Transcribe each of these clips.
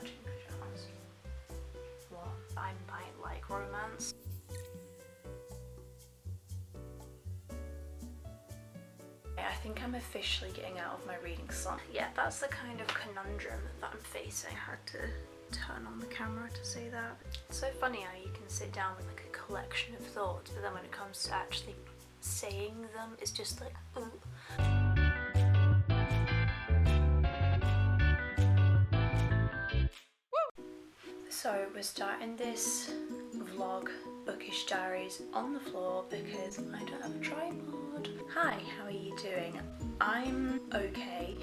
matching pyjamas. What? I might like romance. I think I'm officially getting out of my reading slump. Yeah, that's the kind of conundrum that I'm facing. I had to turn on the camera to say that. It's so funny how you can sit down with like a collection of thoughts, but then when it comes to actually saying them, it's just like, ooh. So we're starting this vlog, Bookish Diaries, on the floor because I don't have a tripod. Hi, how are you doing? I'm okay.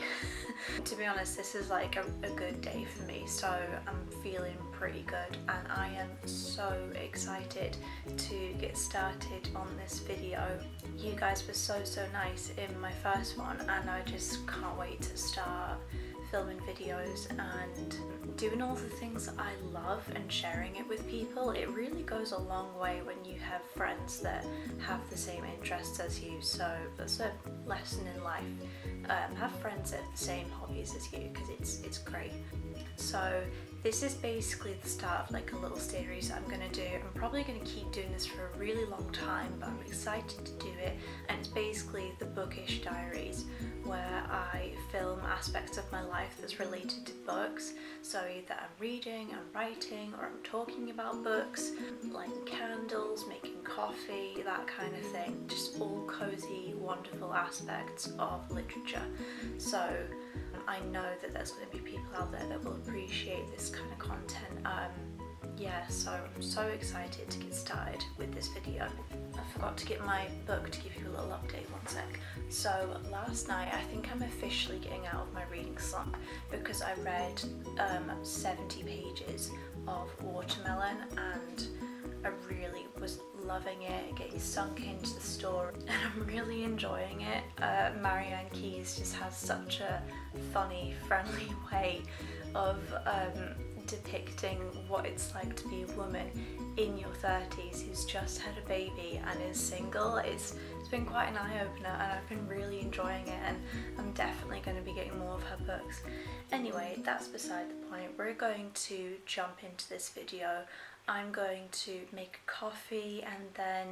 To be honest, this is like a good day for me, so I'm feeling pretty good and I am so excited to get started on this video. You guys were so nice in my first one and I just can't wait to start filming videos and doing all the things that I love and sharing it with people. It really goes a long way when you have friends that have the same interests as you, so that's a lesson in life. Have friends that have the same hobbies as you because it's great. So this is basically the start of like a little series I'm gonna do. I'm probably gonna keep doing this for a really long time, but I'm excited to do it, and it's basically the Bookish Diaries, where I film aspects of my life that's related to books. So either I'm reading, I'm writing, or I'm talking about books, lighting candles, making coffee, that kind of thing. Just all cozy, wonderful aspects of literature. So I know that there's going to be people out there that will appreciate this kind of content. Yeah, so I'm so excited to get started with this video. I forgot to get my book to give you a little update, one sec. So last night, I think I'm officially getting out of my reading slump because I read 70 pages of Watermelon and I really was loving it, getting sunk into the story, and I'm really enjoying it. Marianne Keyes just has such a funny, friendly way of depicting what it's like to be a woman in your 30s who's just had a baby and is single. It's been quite an eye-opener and I've been really enjoying it, and I'm definitely going to be getting more of her books. Anyway, that's beside the point. We're going to jump into this video. I'm going to make a coffee and then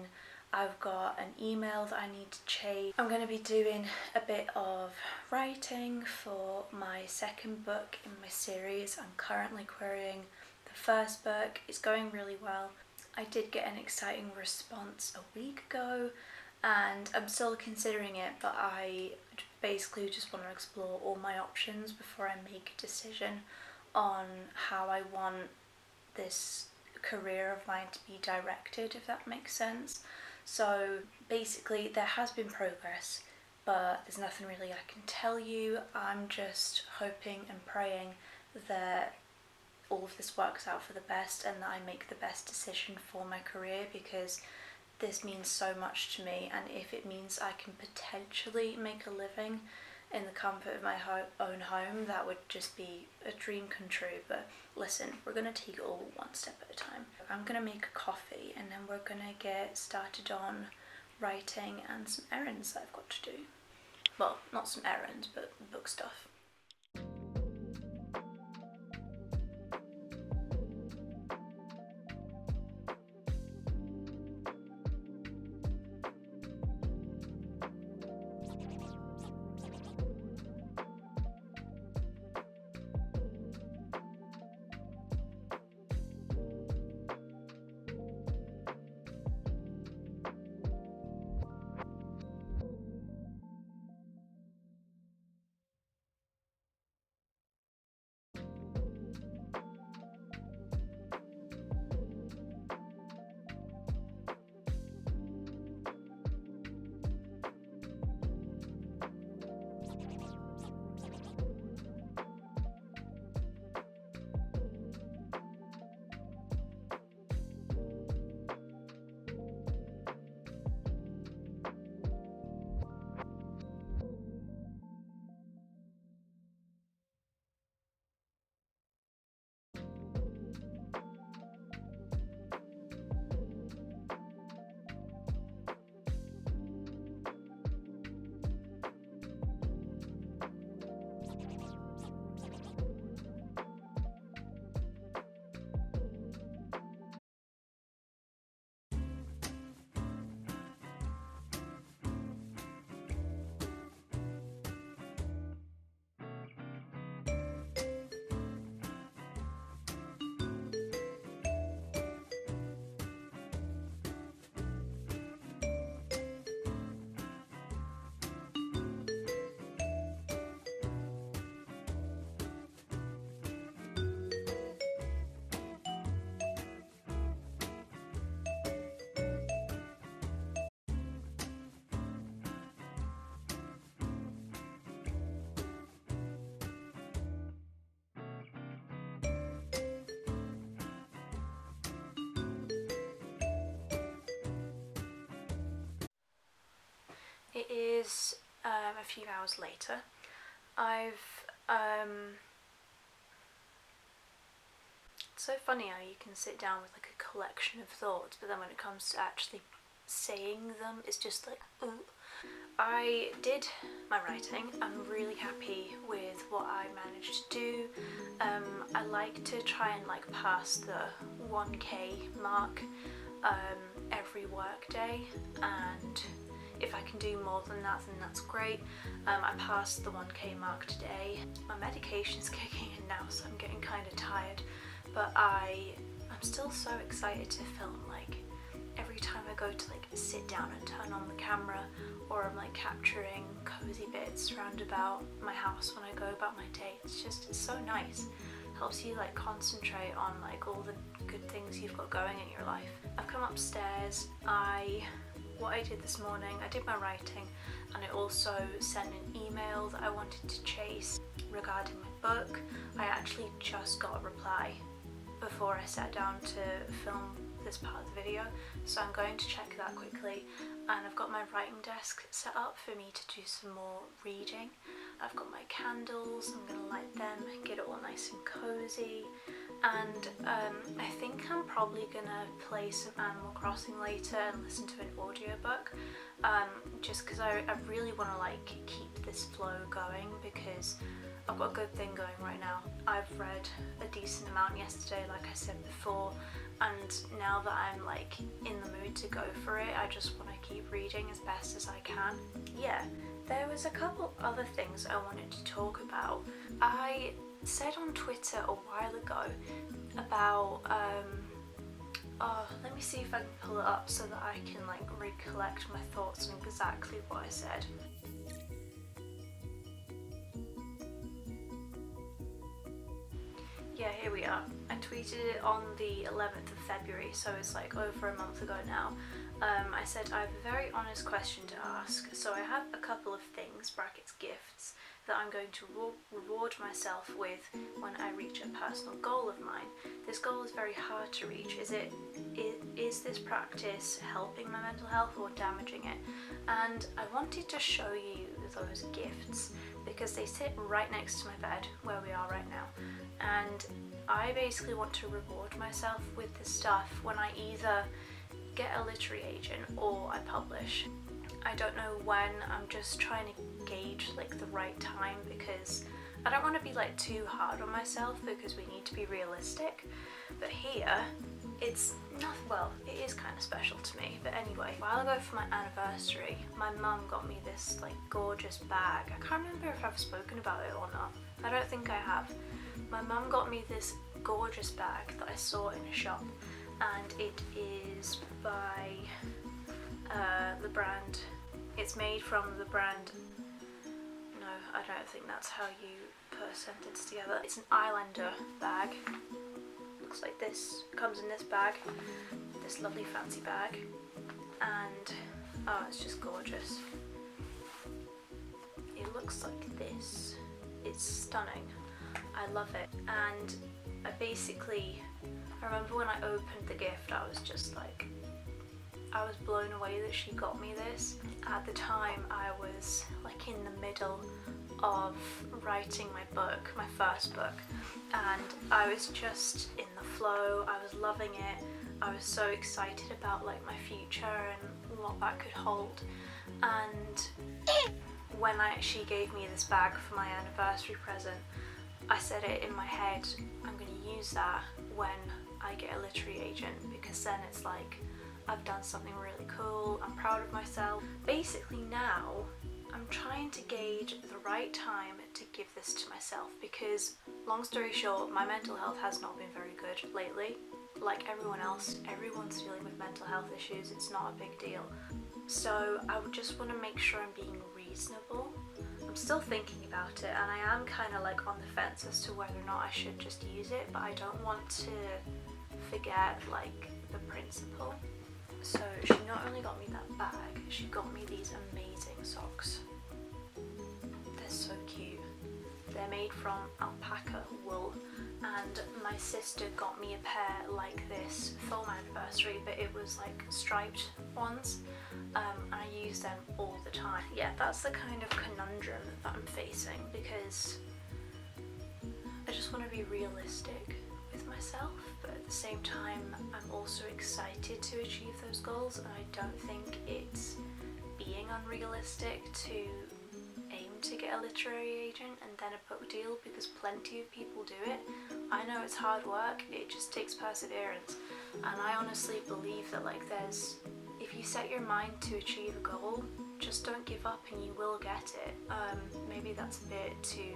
I've got an email that I need to chase. I'm going to be doing a bit of writing for my second book in my series. I'm currently querying the first book. It's going really well. I did get an exciting response a week ago and I'm still considering it, but I basically just want to explore all my options before I make a decision on how I want this career of mine to be directed, if that makes sense. So basically there has been progress, but there's nothing really I can tell you. I'm just hoping and praying that all of this works out for the best and that I make the best decision for my career, because this means so much to me, and if it means I can potentially make a living in the comfort of my own home, that would just be a dream come true. But listen, we're going to take it all one step at a time. I'm going to make a coffee and then we're going to get started on writing and some errands that I've got to do. Well, not some errands, but book stuff. It is a few hours later. It's so funny how you can sit down with like a collection of thoughts, but then when it comes to actually saying them, it's just like, ooh. I did my writing. I'm really happy with what I managed to do. I like to try and like pass the 1k mark every work day, and if I can do more than that, then that's great. I passed the 1k mark today. My medication's kicking in now, so I'm getting kind of tired, but I'm still so excited to film. Like every time I go to like sit down and turn on the camera, or I'm like capturing cozy bits round about my house when I go about my day, it's so nice. Helps you like concentrate on like all the good things you've got going in your life. I've come upstairs. What I did this morning, I did my writing, and I also sent an email that I wanted to chase regarding my book. I actually just got a reply before I sat down to film this part of the video, so I'm going to check that quickly. And I've got my writing desk set up for me to do some more reading. I've got my candles, I'm gonna light them, get it all nice and cozy. And I think I'm probably gonna play some Animal Crossing later and listen to an audiobook, just because I really want to like keep this flow going, because I've got a good thing going right now. I've read a decent amount yesterday, like I said before, and now that I'm like in the mood to go for it, I just want to keep reading as best as I can. Yeah, there was a couple other things I wanted to talk about. I said on Twitter a while ago about let me see if I can pull it up so that I can like recollect my thoughts on exactly what I said. Yeah, here we are. I tweeted it on the 11th of February, so it's like over a month ago now. I said I have a very honest question to ask, so I have a couple of things, brackets gifts, that I'm going to reward myself with when I reach a personal goal of mine. This goal is very hard to reach. Is this practice helping my mental health or damaging it? And I wanted to show you those gifts because they sit right next to my bed where we are right now. And I basically want to reward myself with this stuff when I either get a literary agent or I publish. I don't know when. I'm just trying to gauge like the right time, because I don't want to be like too hard on myself, because we need to be realistic. But here, it's not, well, it is kind of special to me. But anyway, a while ago for my anniversary, my mum got me this like gorgeous bag. I can't remember if I've spoken about it or not. I don't think I have. My mum got me this gorgeous bag that I saw in a shop, and it is by the brand, it's made from the brand, no, I don't think that's how you put a sentence together. It's an Islander bag, looks like this, comes in this bag, this lovely fancy bag, and oh, it's just gorgeous. It looks like this, it's stunning, I love it. And I remember when I opened the gift, I was just like, I was blown away that she got me this. At the time, I was like in the middle of writing my book, my first book, and I was just in the flow. I was loving it. I was so excited about like my future and what that could hold. And when she gave me this bag for my anniversary present, I said it in my head, I'm going to use that when I get a literary agent, because then it's like I've done something really cool, I'm proud of myself. Basically now I'm trying to gauge the right time to give this to myself, because long story short, my mental health has not been very good lately. Like everyone else, everyone's dealing with mental health issues, it's not a big deal. So I would just want to make sure I'm being reasonable. I'm still thinking about it, and I am kind of like on the fence as to whether or not I should just use it, but I don't want to forget like the principle. So she not only got me that bag, she got me these amazing socks. They're so cute. They're made from alpaca wool, and my sister got me a pair like this for my anniversary nursery, but it was like striped ones, and I use them all the time. Yeah, that's the kind of conundrum that I'm facing, because I just want to be realistic with myself, but at the same time I'm also excited to achieve those goals, and I don't think it's being unrealistic to aim to get a literary agent and then a book deal, because plenty of people do it. I know it's hard work, it just takes perseverance, and I honestly believe that if you set your mind to achieve a goal, just don't give up and you will get it. Maybe that's a bit too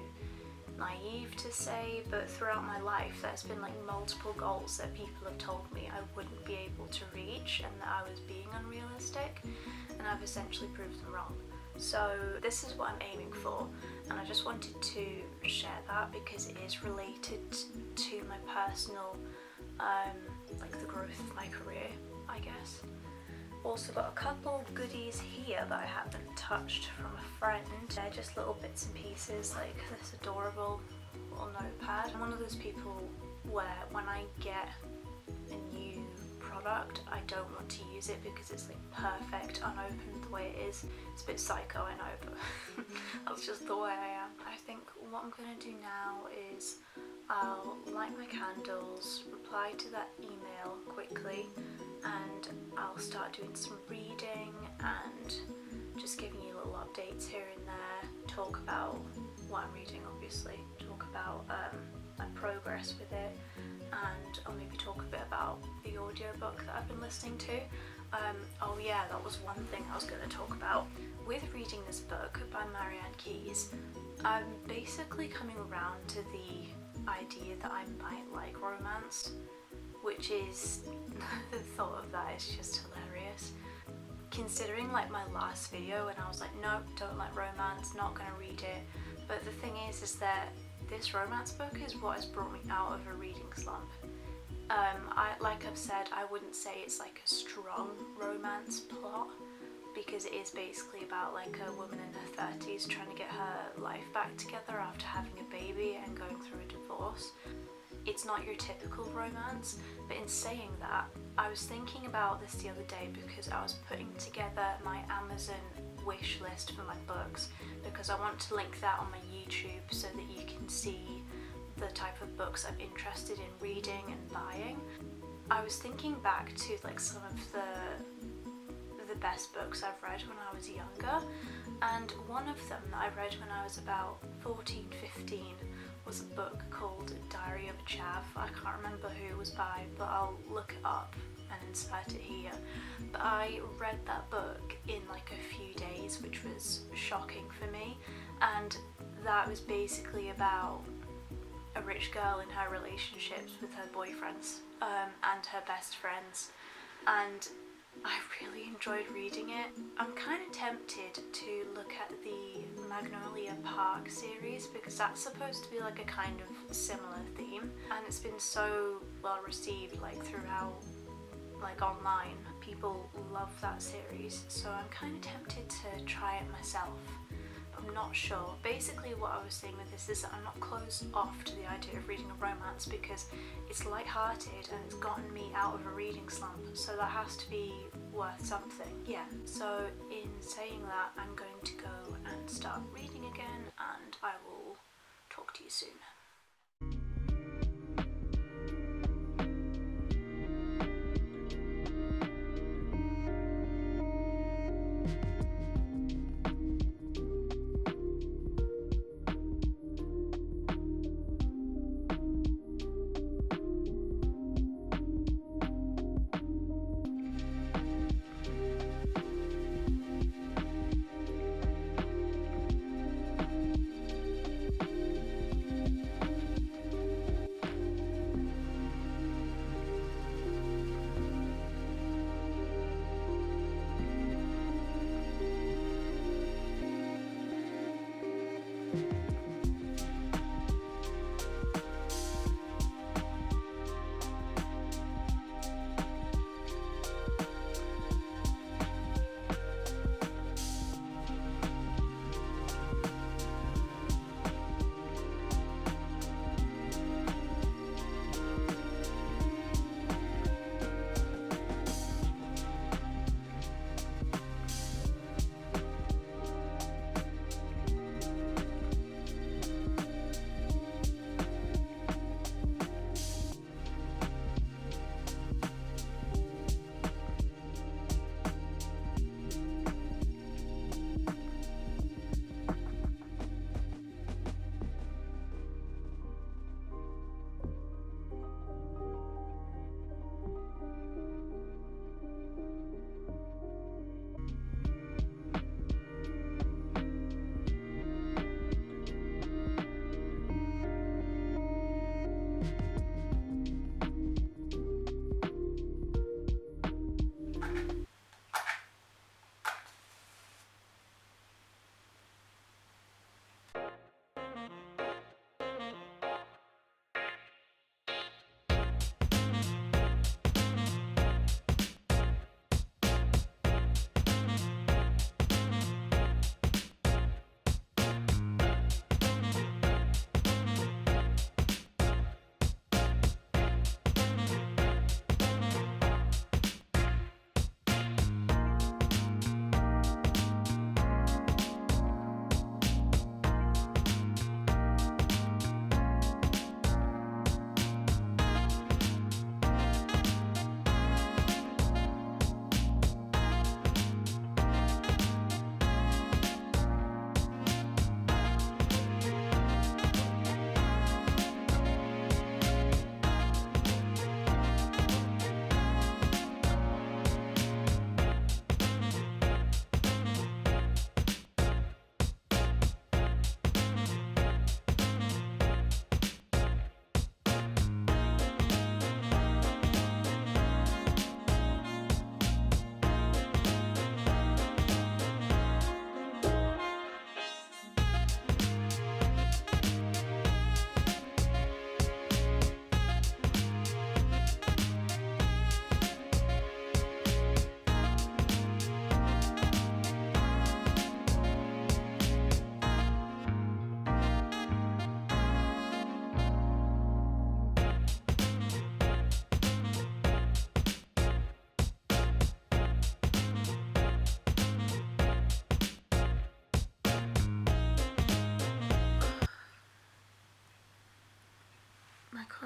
naive to say, but throughout my life there's been like multiple goals that people have told me I wouldn't be able to reach and that I was being unrealistic, and I've essentially proved them wrong. So this is what I'm aiming for, and I just wanted to share that because it is related to my personal, like the growth of my career, I guess. Also got a couple goodies here that I haven't touched from a friend. They're just little bits and pieces, like this adorable little notepad. I'm one of those people where when I get a new product, I don't want to use it because it's like perfect unopened the way it is. It's a bit psycho, I know, but that's just the way I am. I think what I'm gonna do now is I'll light my candles, reply to that email quickly, and I'll start doing some reading and just giving you little updates here and there, talk about what I'm reading, obviously, talk about my progress with it, and I'll maybe talk a bit about the audiobook that I've been listening to. Oh yeah, that was one thing I was going to talk about. With reading this book by Marianne Keyes, I'm basically coming around to the idea that I might like romance, which is, the thought of that is just hilarious. Considering like my last video when I was like, no, don't like romance, not gonna read it. But the thing is that this romance book is what has brought me out of a reading slump. Like I've said, I wouldn't say it's like a strong romance plot, because it is basically about like a woman in her 30s trying to get her life back together after having a baby and going through a divorce. It's not your typical romance, but in saying that, I was thinking about this the other day because I was putting together my Amazon wish list for my books, because I want to link that on my YouTube so that you can see the type of books I'm interested in reading and buying. I was thinking back to like some of the best books I've read when I was younger, and one of them that I read when I was about 14, 15 was a book called Diary of a Chav. I can't remember who it was by, but I'll look it up and insert it here. But I read that book in like a few days, which was shocking for me, and that was basically about a rich girl in her relationships with her boyfriends and her best friends, and I really enjoyed reading it. I'm kind of tempted to look at the Magnolia Park series because that's supposed to be like a kind of similar theme, and it's been so well received like throughout, like online. People love that series, so I'm kind of tempted to try it myself. I'm not sure. Basically what I was saying with this is that I'm not closed off to the idea of reading a romance because it's light-hearted and it's gotten me out of a reading slump, so that has to be worth something. Yeah, so in saying that, I'm going to go and start reading again, and I will talk to you soon.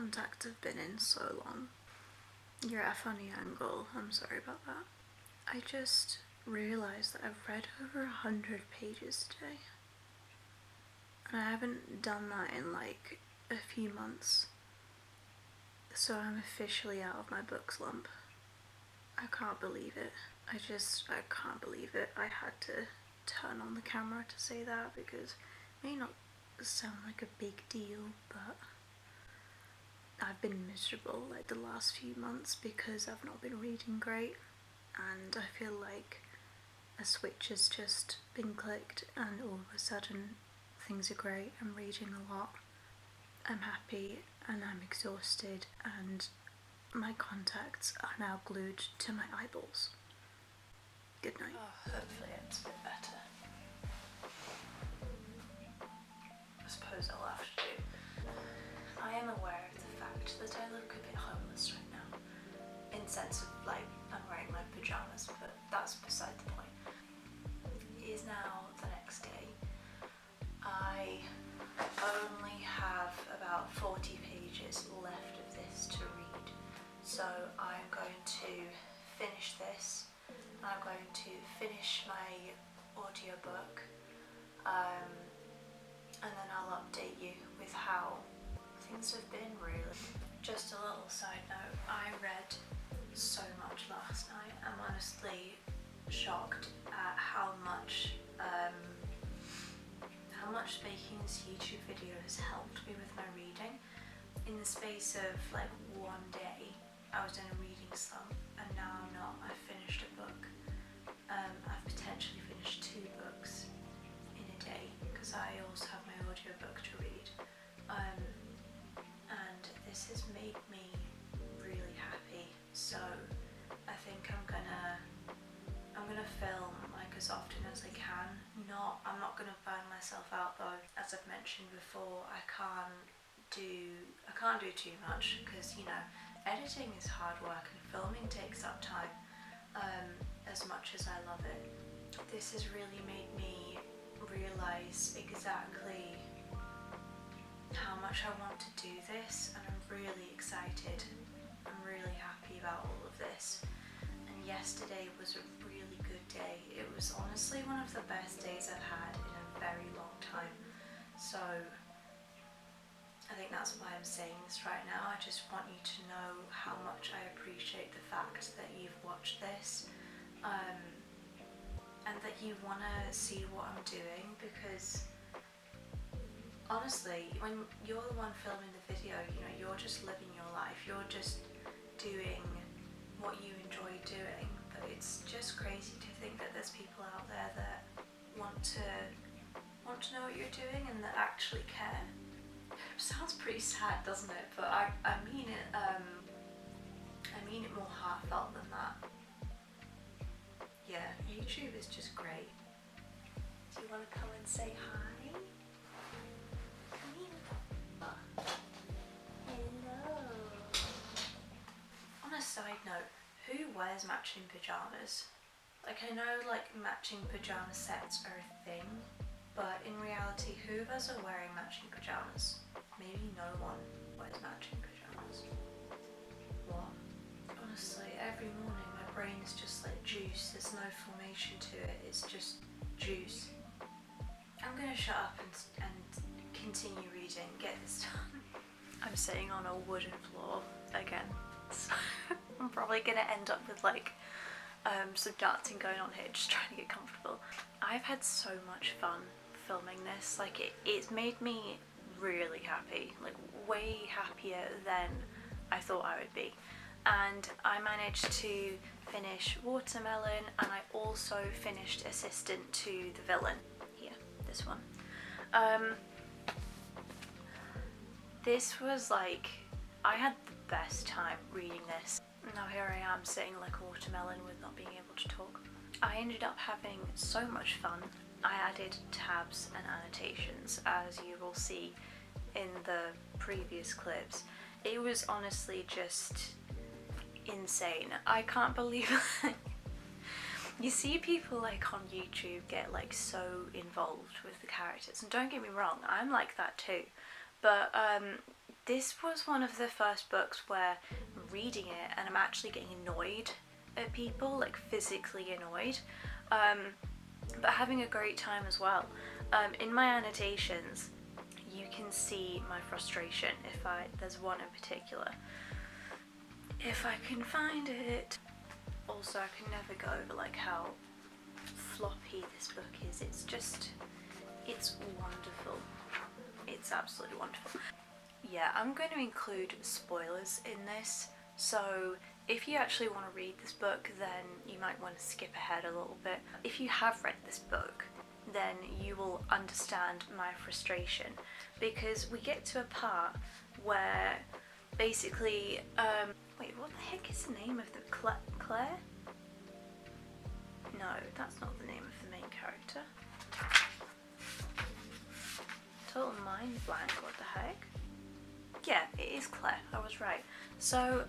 contacts have been in so long. You're at a funny angle, I'm sorry about that. I just realised that I've read over 100 pages today. And I haven't done that in like a few months. So I'm officially out of my book slump. I can't believe it. I can't believe it. I had to turn on the camera to say that because it may not sound like a big deal, but I've been miserable like the last few months because I've not been reading great, and I feel like a switch has just been clicked and all of a sudden things are great. I'm reading a lot, I'm happy, and I'm exhausted, and my contacts are now glued to my eyeballs. Good night. Oh, hopefully it's a bit better. I suppose I'll have to do. I am aware of the fact that I look a bit homeless right now. In the sense of like, I'm wearing my pyjamas, but that's beside the point. It is now the next day. I only have about 40 pages left of this to read. So I'm going to finish this. I'm going to finish my audiobook, and then I'll update you with how things have been, really. Just a little side note, I read so much last night. I'm honestly shocked at how much making this YouTube video has helped me with my reading. In the space of like one day, I was in a reading slump, and now I'm not. I've finished a book. I've potentially finished 2 books in a day because I also have my audiobook to read. And this has made me really happy. So I think I'm gonna film like as often as I can. I'm not gonna burn myself out though. As I've mentioned before, I can't do too much because, you know, editing is hard work and filming takes up time. As much as I love it, this has really made me realise exactly how much I want to do this, and I'm really excited. I'm really happy about all of this. And yesterday was a really good day. It was honestly one of the best days I've had in a very long time. So I think that's why I'm saying this right now. I just want you to know how much I appreciate the fact that you've watched this, and that you want to see what I'm doing, because honestly, when you're the one filming the video, you know, you're just living your life, you're just doing what you enjoy doing. But it's just crazy to think that there's people out there that want to know what you're doing and that actually care. It sounds pretty sad, doesn't it? But I mean it. I mean it more heartfelt than that. Yeah, YouTube is just great. Do you want to come and say hi? Come here. Hello. On a side note, who wears matching pyjamas? Like, I know like matching pyjama sets are a thing, but in reality, who of us are wearing matching pyjamas? Maybe no one wears matching pyjamas. What? Honestly, every morning my brain is just like juice. There's no formation to it, it's just juice. I'm gonna shut up and continue reading, get this done. I'm sitting on a wooden floor again, so I'm probably gonna end up with like some dancing going on here, just trying to get comfortable. I've had so much fun filming this. Like it's made me really happy, like way happier than I thought I would be. And I managed to finish Watermelon, and I also finished Assistant to the Villain. Here, this one. This was like, I had the best time reading this. Now here I am sitting like a watermelon with not being able to talk. I ended up having so much fun. I added tabs and annotations, as you will see in the previous clips. It was honestly just insane. I can't believe you see people like on YouTube get like so involved with the characters, and don't get me wrong, I'm like that too, but This was one of the first books where I'm reading it and I'm actually getting annoyed at people, like physically annoyed, but having a great time as well. In my annotations, you can see my frustration. There's one in particular. If I can find it. Also, I can never go over like how floppy this book is. It's wonderful. It's absolutely wonderful. Yeah, I'm going to include spoilers in this, so if you actually want to read this book, then you might want to skip ahead a little bit. If you have read this book, then you will understand my frustration, because we get to a part where basically, wait, what the heck is the name of the Claire? No, that's not the name of the main character. Total mind blank, what the heck? Yeah, it is Claire, I was right. So,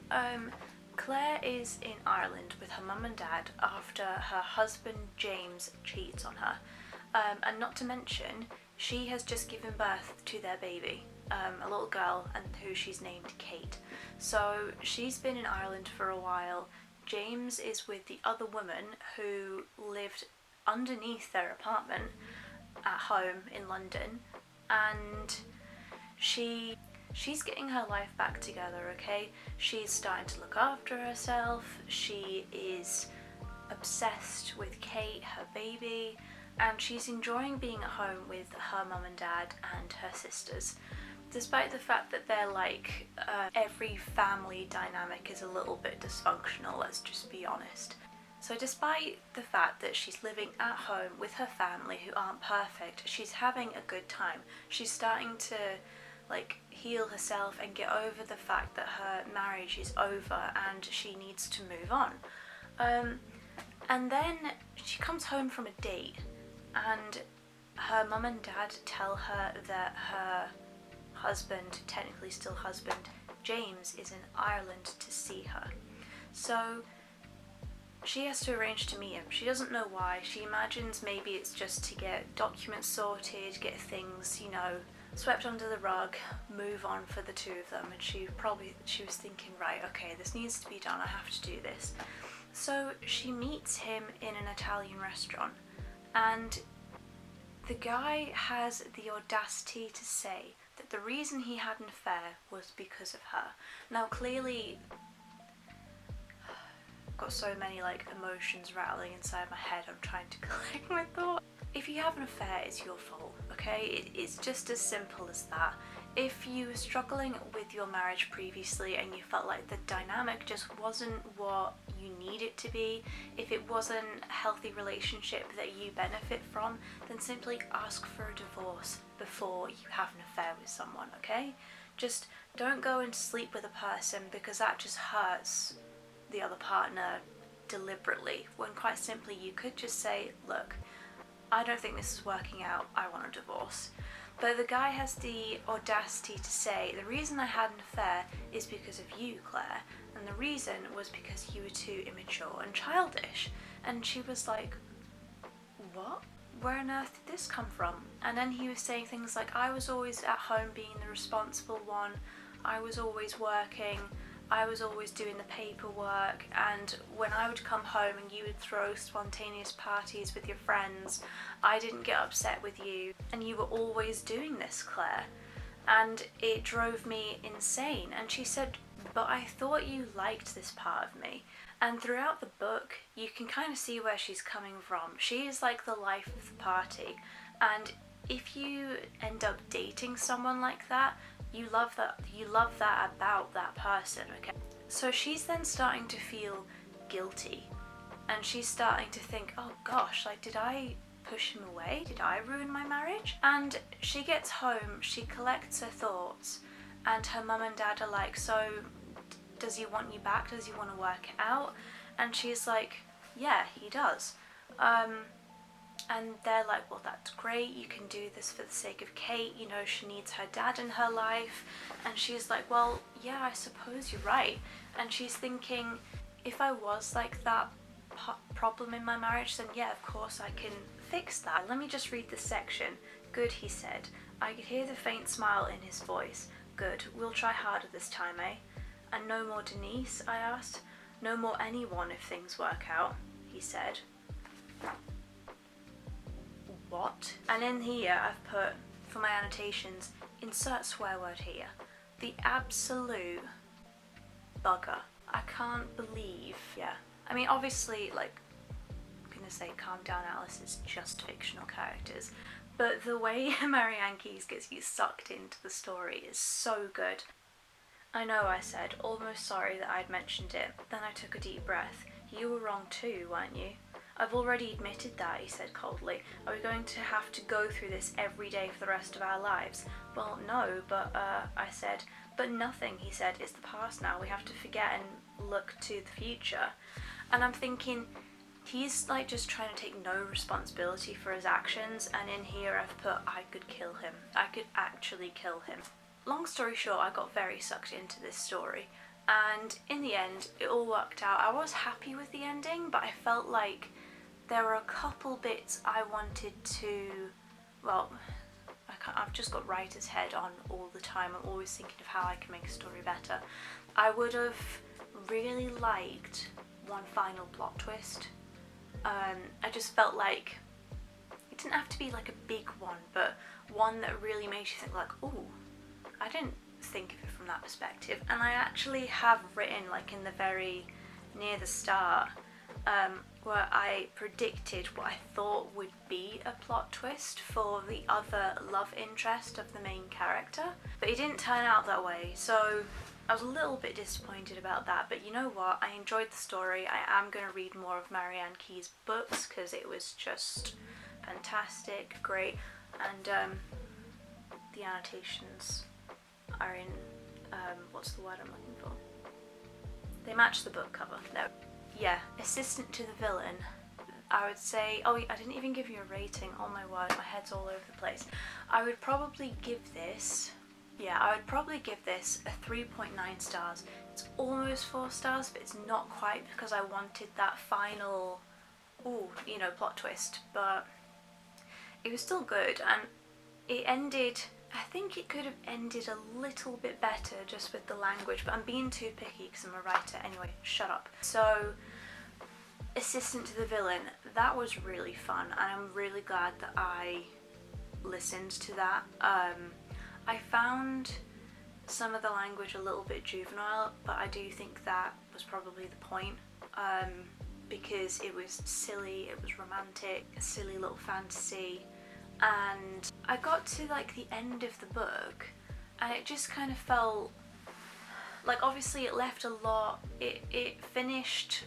Claire is in Ireland with her mum and dad after her husband James cheats on her. And not to mention, she has just given birth to their baby, a little girl, and who she's named Kate. So she's been in Ireland for a while. James is with the other woman who lived underneath their apartment at home in London, and she's getting her life back together, okay? She's starting to look after herself. She is obsessed with Kate, her baby, and she's enjoying being at home with her mum and dad and her sisters. Despite the fact that they're like, every family dynamic is a little bit dysfunctional, let's just be honest. So despite the fact that she's living at home with her family who aren't perfect, she's having a good time. She's starting to like heal herself and get over the fact that her marriage is over and she needs to move on. And then she comes home from a date and her mum and dad tell her that her husband, technically still husband, James, is in Ireland to see her. So she has to arrange to meet him. She doesn't know why. She imagines maybe it's just to get documents sorted, get things, you know, swept under the rug, move on for the two of them. And she was thinking, right, okay, this needs to be done, I have to do this. So she meets him in an Italian restaurant, and the guy has the audacity to say that the reason he had an affair was because of her. Now clearly, I've got so many like emotions rattling inside my head, I'm trying to collect my thoughts. If you have an affair, it's your fault, okay? It's just as simple as that. If you were struggling with your marriage previously and you felt like the dynamic just wasn't what you need it to be, if it wasn't a healthy relationship that you benefit from, then simply ask for a divorce before you have an affair with someone, okay? Just don't go and sleep with a person because that just hurts the other partner deliberately, when quite simply you could just say, look, I don't think this is working out, I want a divorce. But the guy has the audacity to say, the reason I had an affair is because of you, Claire, and the reason was because you were too immature and childish. And she was like, what? Where on earth did this come from? And then he was saying things like, I was always at home being the responsible one, I was always working, I was always doing the paperwork, and when I would come home and you would throw spontaneous parties with your friends, I didn't get upset with you, and you were always doing this, Claire. And it drove me insane. And she said, but I thought you liked this part of me. And throughout the book, you can kind of see where she's coming from. She is like the life of the party, and if you end up dating someone like that, you love that about that person, okay? So she's then starting to feel guilty, and she's starting to think, oh gosh, like, did I push him away? Did I ruin my marriage? And she gets home, she collects her thoughts, and her mum and dad are like, so does he want you back? Does he want to work it out? And she's like, yeah, he does. And they're like, well, that's great, you can do this for the sake of Kate, you know, she needs her dad in her life. And she's like, well, yeah, I suppose you're right. And she's thinking, if I was like that problem in my marriage, then yeah, of course I can fix that. Let me just read this section. Good, he said. I could hear the faint smile in his voice. good. We'll try harder this time, eh? And no more Denise, I asked. No more anyone if things work out, he said. What? And in here I've put, for my annotations, insert swear word here. The absolute bugger. I can't believe, yeah. I mean, obviously, like, I'm gonna say calm down Alice, it's just fictional characters. But the way Marianne Keyes gets you sucked into the story is so good. I know, I said, almost sorry that I'd mentioned it. Then I took a deep breath. You were wrong too, weren't you? I've already admitted that, he said coldly. Are we going to have to go through this every day for the rest of our lives? Well, no, but, I said. But nothing, he said, it's the past now. We have to forget and look to the future. And I'm thinking, he's like just trying to take no responsibility for his actions, and in here I've put, I could kill him. I could actually kill him. Long story short, I got very sucked into this story, and in the end it all worked out. I was happy with the ending, but I felt like there were a couple bits I wanted to, well, I've just got writer's head on all the time. I'm always thinking of how I can make a story better. I would have really liked one final plot twist. I just felt like it didn't have to be like a big one, but one that really made you think like, ooh, I didn't think of it from that perspective. And I actually have written, like in the very near the start, where I predicted what I thought would be a plot twist for the other love interest of the main character, but it didn't turn out that way, so I was a little bit disappointed about that. But you know what, I enjoyed the story. I am going to read more of Marianne Keyes' books because it was just fantastic, great, and the annotations are in, what's the word I'm looking for? They match the book cover. No. Yeah, assistant to the villain, I would say, oh, I didn't even give you a rating, oh my word, my head's all over the place. I would probably give this, I would probably give this a 3.9 stars. It's almost 4 stars, but it's not quite because I wanted that final, plot twist, but it was still good, and it ended, I think it could have ended a little bit better just with the language, but I'm being too picky because I'm a writer. Anyway, shut up. So, assistant to the villain, that was really fun, and I'm really glad that I listened to that. I found some of the language a little bit juvenile, but I do think that was probably the point, because it was silly, it was romantic, a silly little fantasy. And I got to like the end of the book and it just kind of felt like, obviously it left a lot, it finished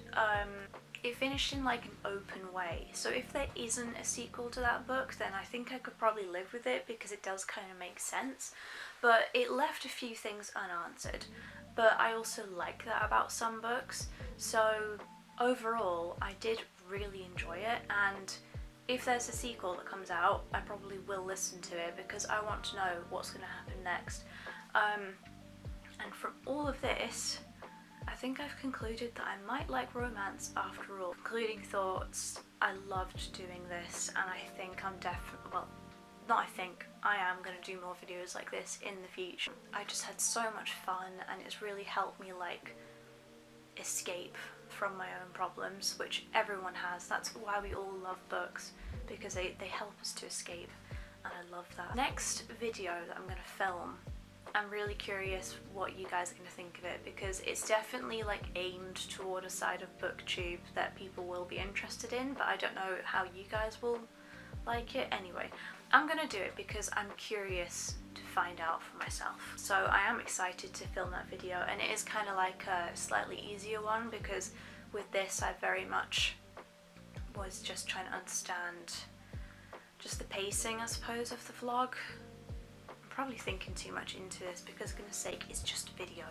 in like an open way, so if there isn't a sequel to that book then I think I could probably live with it because it does kind of make sense, but it left a few things unanswered. But I also like that about some books, so overall I did really enjoy it, and if there's a sequel that comes out, I probably will listen to it because I want to know what's going to happen next. And from all of this, I think I've concluded that I might like romance after all. Concluding thoughts, I loved doing this, and I think I'm definitely, well, not I think, I am going to do more videos like this in the future. I just had so much fun, and it's really helped me like escape from my own problems, which everyone has. That's why we all love books, because they help us to escape, and I love that. Next video that I'm going to film, I'm really curious what you guys are going to think of it, because it's definitely like aimed toward a side of booktube that people will be interested in, but I don't know how you guys will like it. Anyway, I'm going to do it because I'm curious to find out for myself. So I am excited to film that video, and it is kind of like a slightly easier one because with this I very much was just trying to understand just the pacing, I suppose, of the vlog. I'm probably thinking too much into this because, for goodness sake, it's just a video.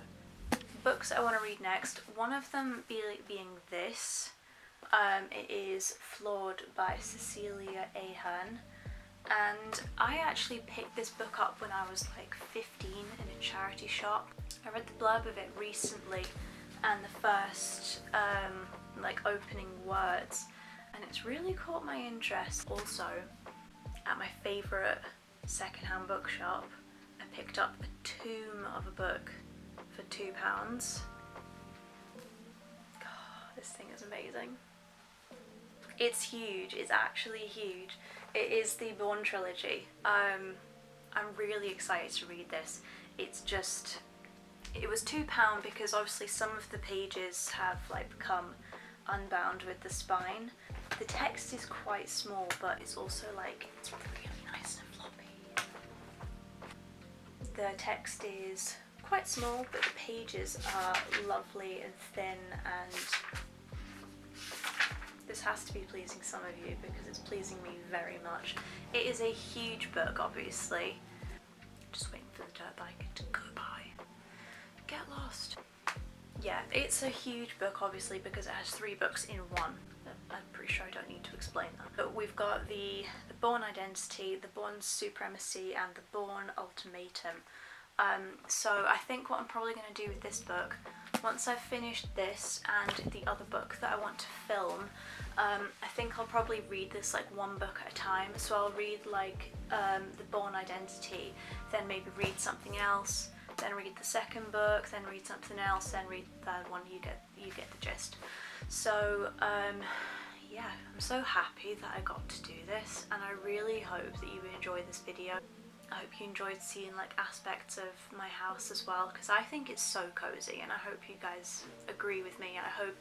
Books I want to read next, one of them being this. It is Flawed by Cecilia Ahern. And I actually picked this book up when I was like 15 in a charity shop. I read the blurb of it recently, and the first like opening words, and it's really caught my interest. Also, at my favourite secondhand bookshop, I picked up a tome of a book for £2. God, this thing is amazing. It's huge, it's actually huge. It is the Bourne trilogy. I'm really excited to read this. It's just, it was £2 because obviously some of the pages have like become unbound with the spine. The text is quite small, but it's also like, it's really nice and floppy. The text is quite small, but the pages are lovely and thin, and this has to be pleasing some of you because it's pleasing me very much. It is a huge book, obviously. Just waiting for the dirt bike to go by. Get lost. Yeah, it's a huge book obviously because it has 3 books in one. I'm pretty sure I don't need to explain that. But we've got the Bourne Identity, the Bourne Supremacy, and the Bourne Ultimatum. So I think what I'm probably going to do with this book, once I've finished this and the other book that I want to film, I think I'll probably read this like one book at a time. So I'll read like the Bourne Identity, then maybe read something else, then read the second book, then read something else, then read the third one. You get the gist. So yeah, I'm so happy that I got to do this, and I really hope that you enjoy this video. I hope you enjoyed seeing like aspects of my house as well, because I think it's so cozy, and I hope you guys agree with me. I hope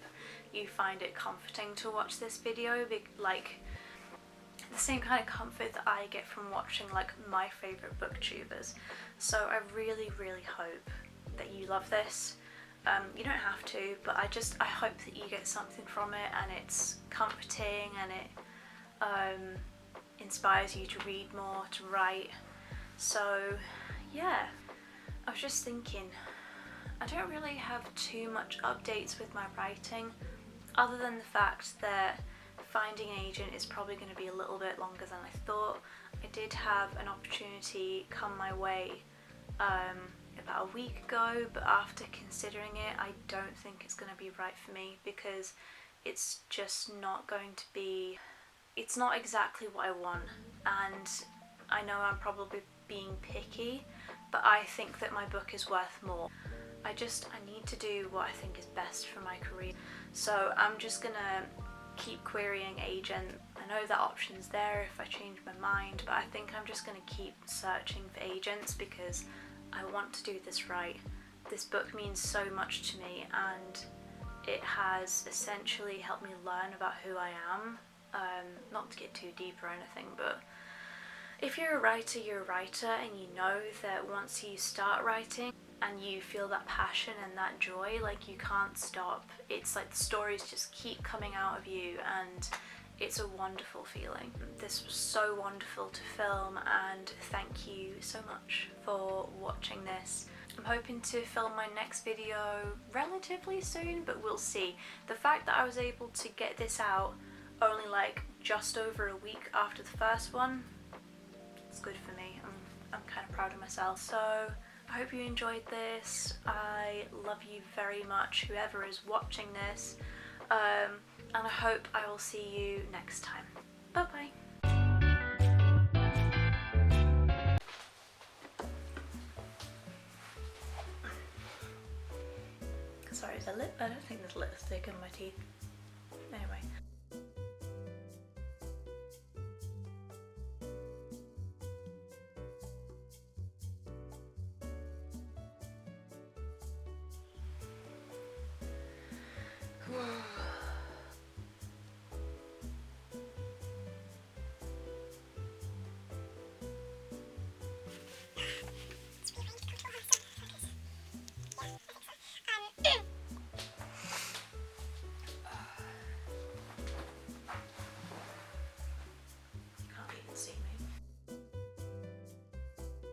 you find it comforting to watch this video, like the same kind of comfort that I get from watching like my favourite booktubers. So I really hope that you love this. You don't have to, but I hope that you get something from it, and it's comforting, and it inspires you to read more, to write. So yeah, I was just thinking, I don't really have too much updates with my writing, other than the fact that finding an agent is probably going to be a little bit longer than I thought. I did have an opportunity come my way about a week ago, but after considering it, I don't think it's going to be right for me, because it's just not going to be, it's not exactly what I want, and I know I'm probably being picky, but I think that my book is worth more. I need to do what I think is best for my career. So I'm just gonna keep querying agent. I know that option's there if I change my mind, but I think I'm just gonna keep searching for agents because I want to do this right. This book means so much to me, and it has essentially helped me learn about who I am. Not to get too deep or anything, but if you're a writer, you're a writer, and you know that once you start writing and you feel that passion and that joy, like you can't stop. It's like the stories just keep coming out of you, and it's a wonderful feeling. This was so wonderful to film, and thank you so much for watching this. I'm hoping to film my next video relatively soon, but we'll see. The fact that I was able to get this out only like just over a week after the first one, it's good for me. I'm kind of proud of myself. So I hope you enjoyed this. I love you very much, whoever is watching this, and I hope I will see you next time. Bye bye. Sorry, is there I don't think there's lipstick in my teeth.